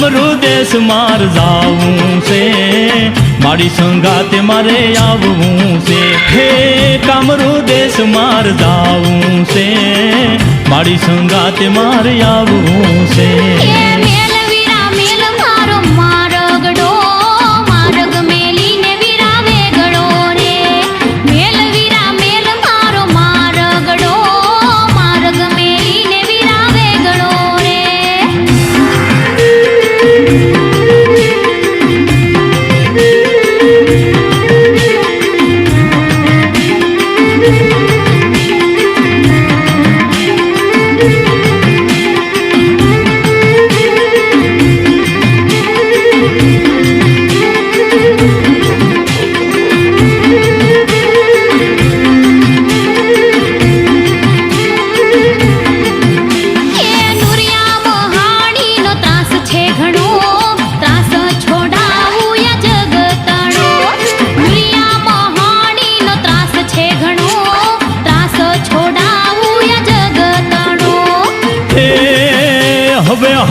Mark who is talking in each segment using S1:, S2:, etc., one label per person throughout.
S1: કામરૂ દેશ માર જાવું છે, મારી સંગાતે મારે આવવું છે. હે કામરૂ દેશ માર જાવું છે, મારી સંગાતે મારે આવવું છે.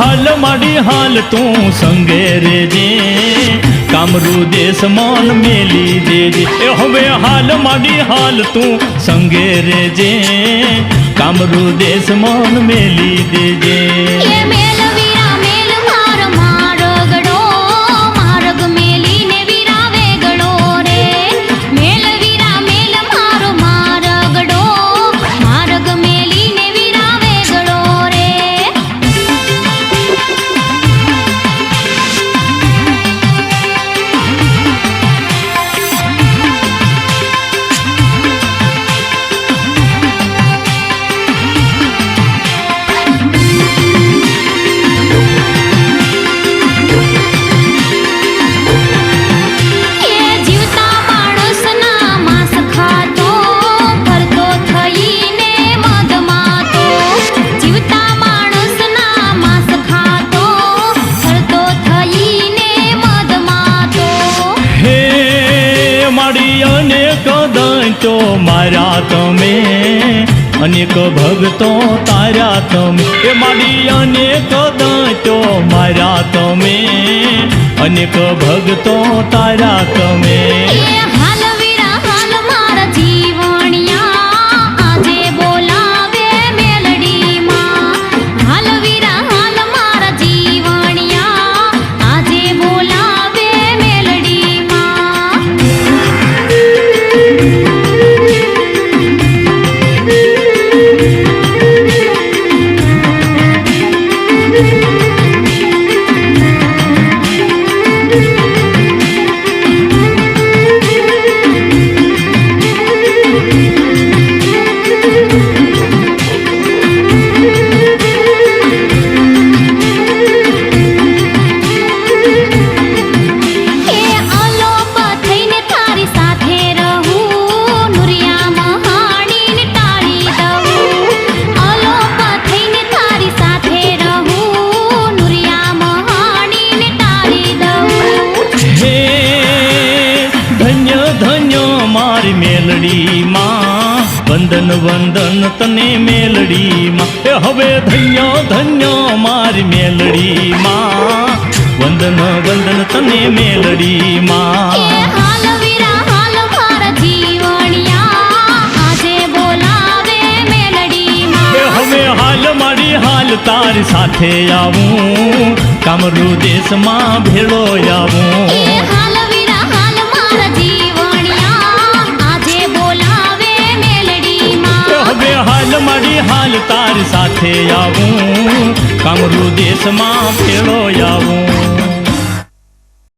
S1: હાલ માડી હાલ તું સંગે રેજે, કામરૂ દેશ મન મેલી દેજે. હવે હાલ માડી હાલ તું સંગે રેજે, કામરૂ દેશ મન મેલી દેજે. તો મારા તમે અનેક ભગતો તાર્યા તમે, એ મારી અનેક દંતો માર્યા તમે, અનેક ભગતો તાર્યા તમે. મેલડી માં વંદન વંદન તને મેલડી માં. હવે ધન્ય ધન્ય મારી મેલડી માં, વંદન વંદન તને મેલડી માં. હવે હાલ મારી હાલ તારી સાથે આવું, કામરૂ દેશમાં ભેળો આવું. હાલ મારી હાલ તારી સાથે આવું, કામરૂ દેશમાં ફેરો આવું.